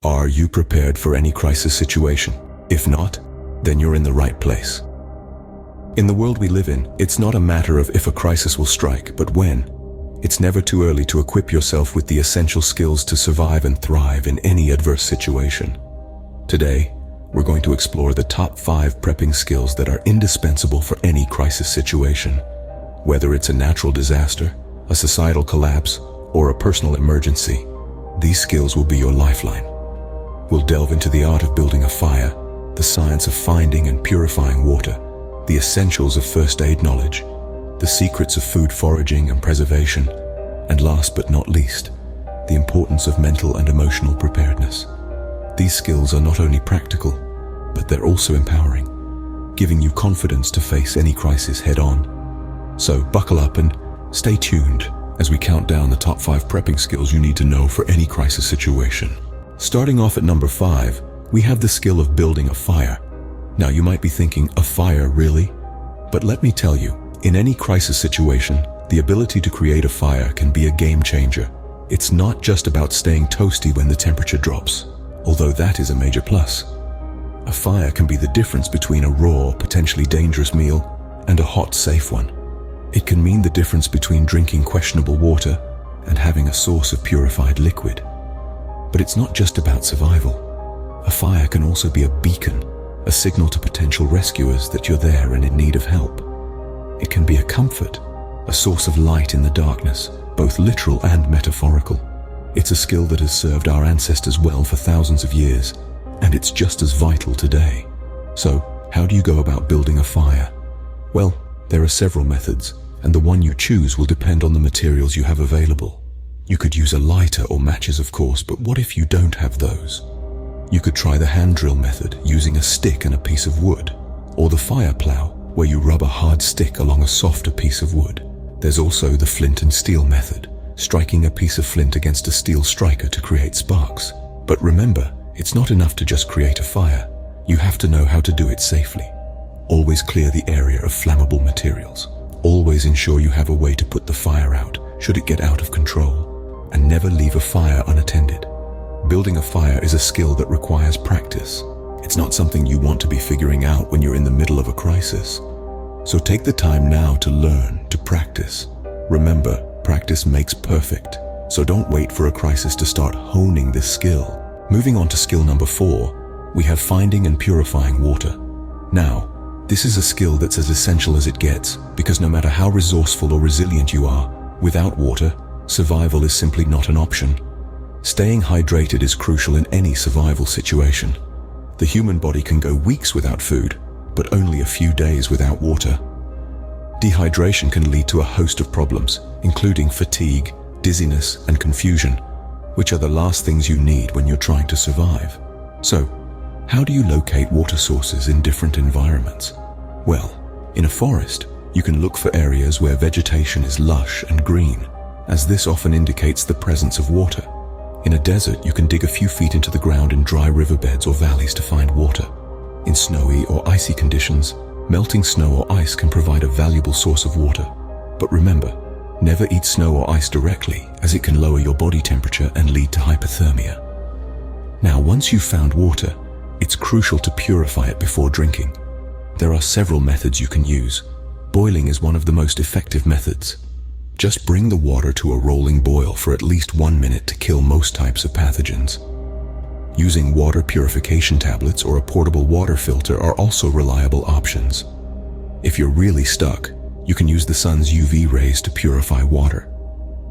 Are you prepared for any crisis situation? If not, then you're in the right place. In the world we live in, it's not a matter of if a crisis will strike, but when. It's never too early to equip yourself with the essential skills to survive and thrive in any adverse situation. Today, we're going to explore the top 5 prepping skills that are indispensable for any crisis situation. Whether it's a natural disaster, a societal collapse, or a personal emergency, these skills will be your lifeline. We'll delve into the art of building a fire, the science of finding and purifying water, the essentials of first aid knowledge, the secrets of food foraging and preservation, and last but not least, the importance of mental and emotional preparedness. These skills are not only practical, but they're also empowering, giving you confidence to face any crisis head-on. So buckle up and stay tuned as we count down the top 5 prepping skills you need to know for any crisis situation. Starting off at number 5, we have the skill of building a fire. Now you might be thinking, a fire, really? But let me tell you, in any crisis situation, the ability to create a fire can be a game changer. It's not just about staying toasty when the temperature drops, although that is a major plus. A fire can be the difference between a raw, potentially dangerous meal and a hot, safe one. It can mean the difference between drinking questionable water and having a source of purified liquid. But it's not just about survival. A fire can also be a beacon, a signal to potential rescuers that you're there and in need of help. It can be a comfort, a source of light in the darkness, both literal and metaphorical. It's a skill that has served our ancestors well for thousands of years, and it's just as vital today. So, how do you go about building a fire? Well, there are several methods, and the one you choose will depend on the materials you have available. You could use a lighter or matches, of course, but what if you don't have those? You could try the hand drill method, using a stick and a piece of wood, or the fire plow, where you rub a hard stick along a softer piece of wood. There's also the flint and steel method, striking a piece of flint against a steel striker to create sparks. But remember, it's not enough to just create a fire. You have to know how to do it safely. Always clear the area of flammable materials. Always ensure you have a way to put the fire out, should it get out of control. And never leave a fire unattended. Building a fire is a skill that requires practice. It's not something you want to be figuring out when you're in the middle of a crisis. So take the time now to learn, to practice. Remember, practice makes perfect. So don't wait for a crisis to start honing this skill. Moving on to skill number 4, we have finding and purifying water. Now, this is a skill that's as essential as it gets, because no matter how resourceful or resilient you are, without water, survival is simply not an option. Staying hydrated is crucial in any survival situation. The human body can go weeks without food, but only a few days without water. Dehydration can lead to a host of problems, including fatigue, dizziness, and confusion, which are the last things you need when you're trying to survive. So, how do you locate water sources in different environments? Well, in a forest, you can look for areas where vegetation is lush and green, as this often indicates the presence of water. In a desert, you can dig a few feet into the ground in dry riverbeds or valleys to find water. In snowy or icy conditions, melting snow or ice can provide a valuable source of water. But remember, never eat snow or ice directly, as it can lower your body temperature and lead to hypothermia. Now, once you've found water, it's crucial to purify it before drinking. There are several methods you can use. Boiling is one of the most effective methods. Just bring the water to a rolling boil for at least 1 minute to kill most types of pathogens. Using water purification tablets or a portable water filter are also reliable options. If you're really stuck, you can use the sun's UV rays to purify water.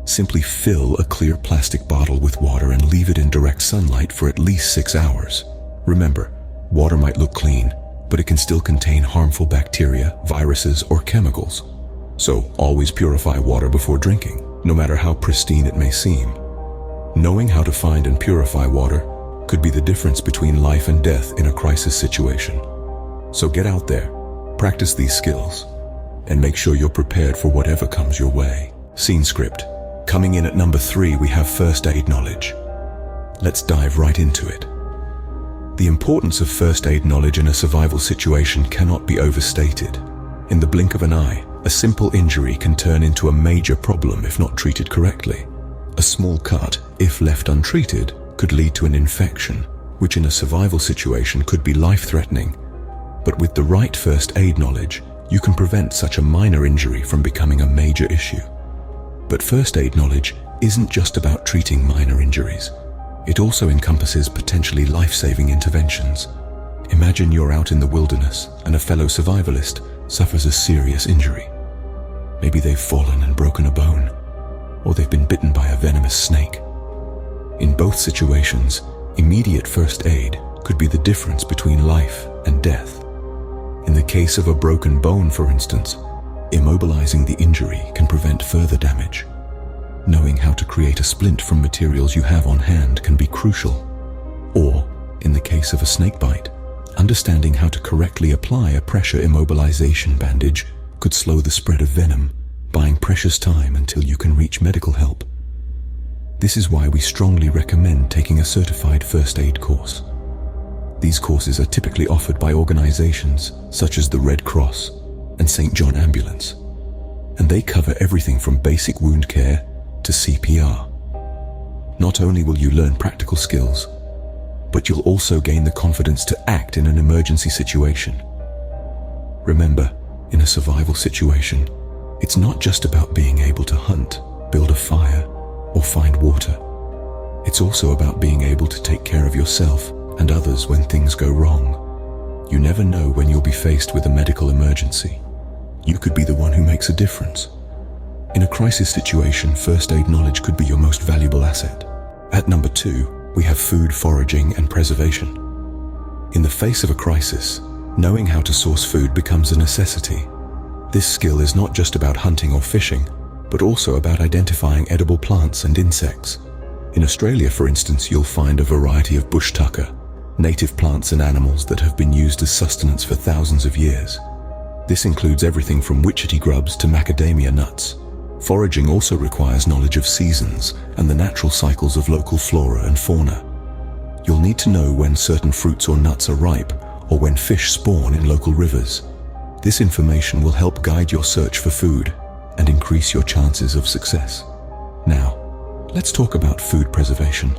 Simply fill a clear plastic bottle with water and leave it in direct sunlight for at least 6 hours. Remember, water might look clean, but it can still contain harmful bacteria, viruses, or chemicals. So always purify water before drinking, no matter how pristine it may seem. Knowing how to find and purify water could be the difference between life and death in a crisis situation. So get out there, practice these skills, and make sure you're prepared for whatever comes your way. Scene script. Coming in at number 3, we have first aid knowledge. Let's dive right into it. The importance of first aid knowledge in a survival situation cannot be overstated. In the blink of an eye, a simple injury can turn into a major problem if not treated correctly. A small cut, if left untreated, could lead to an infection, which in a survival situation could be life-threatening. But with the right first aid knowledge, you can prevent such a minor injury from becoming a major issue. But first aid knowledge isn't just about treating minor injuries. It also encompasses potentially life-saving interventions. Imagine you're out in the wilderness and a fellow survivalist suffers a serious injury. Maybe they've fallen and broken a bone, or they've been bitten by a venomous snake. In both situations, immediate first aid could be the difference between life and death. In the case of a broken bone, for instance, immobilizing the injury can prevent further damage. Knowing how to create a splint from materials you have on hand can be crucial. Or, in the case of a snake bite, understanding how to correctly apply a pressure immobilization bandage could slow the spread of venom, buying precious time until you can reach medical help. This is why we strongly recommend taking a certified first aid course. These courses are typically offered by organizations such as the Red Cross and St. John Ambulance, and they cover everything from basic wound care to CPR. Not only will you learn practical skills, but you'll also gain the confidence to act in an emergency situation. Remember, in a survival situation, it's not just about being able to hunt, build a fire, or find water. It's also about being able to take care of yourself and others when things go wrong. You never know when you'll be faced with a medical emergency. You could be the one who makes a difference. In a crisis situation, first aid knowledge could be your most valuable asset. At number 2, we have food, foraging, and preservation. In the face of a crisis, knowing how to source food becomes a necessity. This skill is not just about hunting or fishing, but also about identifying edible plants and insects. In Australia, for instance, you'll find a variety of bush tucker, native plants and animals that have been used as sustenance for thousands of years. This includes everything from witchetty grubs to macadamia nuts. Foraging also requires knowledge of seasons and the natural cycles of local flora and fauna. You'll need to know when certain fruits or nuts are ripe, or when fish spawn in local rivers. This information will help guide your search for food and increase your chances of success. Now, let's talk about food preservation.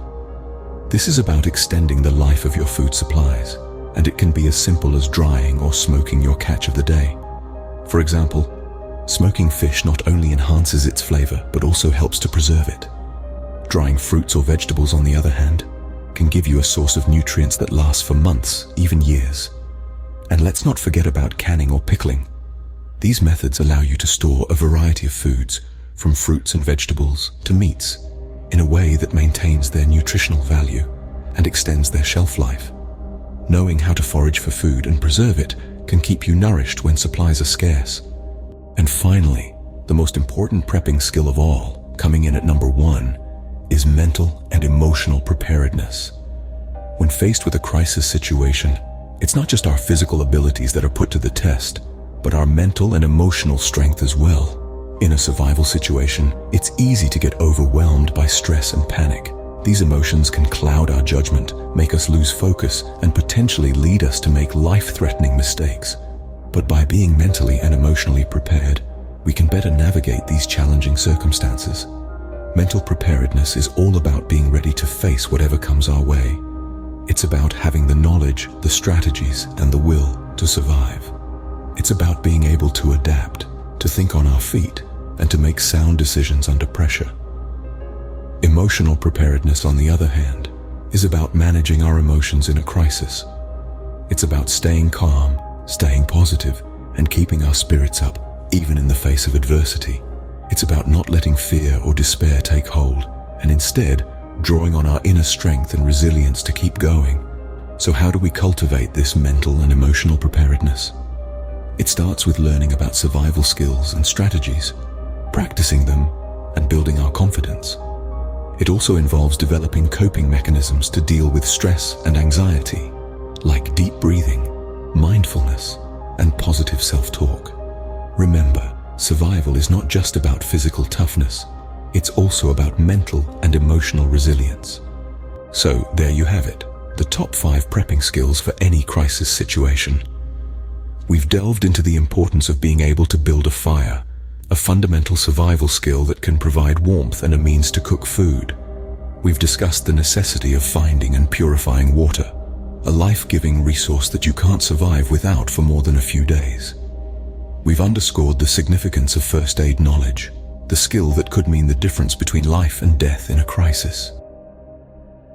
This is about extending the life of your food supplies, and it can be as simple as drying or smoking your catch of the day. For example, smoking fish not only enhances its flavor, but also helps to preserve it. Drying fruits or vegetables, on the other hand, can give you a source of nutrients that lasts for months, even years. And let's not forget about canning or pickling. These methods allow you to store a variety of foods, from fruits and vegetables to meats, in a way that maintains their nutritional value and extends their shelf life. Knowing how to forage for food and preserve it can keep you nourished when supplies are scarce. And finally, the most important prepping skill of all, coming in at number 1, is mental and emotional preparedness. When faced with a crisis situation, it's not just our physical abilities that are put to the test, but our mental and emotional strength as well. In a survival situation, it's easy to get overwhelmed by stress and panic. These emotions can cloud our judgment, make us lose focus, and potentially lead us to make life-threatening mistakes. But by being mentally and emotionally prepared, we can better navigate these challenging circumstances. Mental preparedness is all about being ready to face whatever comes our way. It's about having the knowledge, the strategies, and the will to survive. It's about being able to adapt, to think on our feet, and to make sound decisions under pressure. Emotional preparedness, on the other hand, is about managing our emotions in a crisis. It's about staying calm, staying positive, and keeping our spirits up, even in the face of adversity. It's about not letting fear or despair take hold, and instead, drawing on our inner strength and resilience to keep going. So how do we cultivate this mental and emotional preparedness? It starts with learning about survival skills and strategies, practicing them, and building our confidence. It also involves developing coping mechanisms to deal with stress and anxiety, like deep breathing, mindfulness, and positive self-talk. Remember, survival is not just about physical toughness, it's also about mental and emotional resilience. So, there you have it, the top 5 prepping skills for any crisis situation. We've delved into the importance of being able to build a fire, a fundamental survival skill that can provide warmth and a means to cook food. We've discussed the necessity of finding and purifying water, a life-giving resource that you can't survive without for more than a few days. We've underscored the significance of first aid knowledge, the skill that could mean the difference between life and death in a crisis.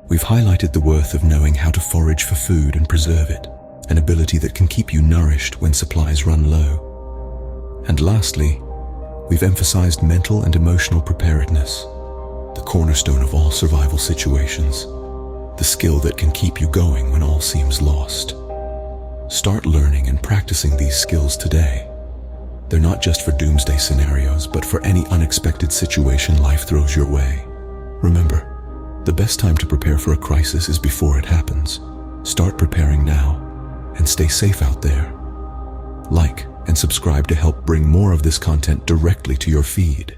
We've highlighted the worth of knowing how to forage for food and preserve it, an ability that can keep you nourished when supplies run low. And lastly, we've emphasized mental and emotional preparedness, the cornerstone of all survival situations, the skill that can keep you going when all seems lost. Start learning and practicing these skills today. They're not just for doomsday scenarios, but for any unexpected situation life throws your way. Remember, the best time to prepare for a crisis is before it happens. Start preparing now, and stay safe out there. Like and subscribe to help bring more of this content directly to your feed.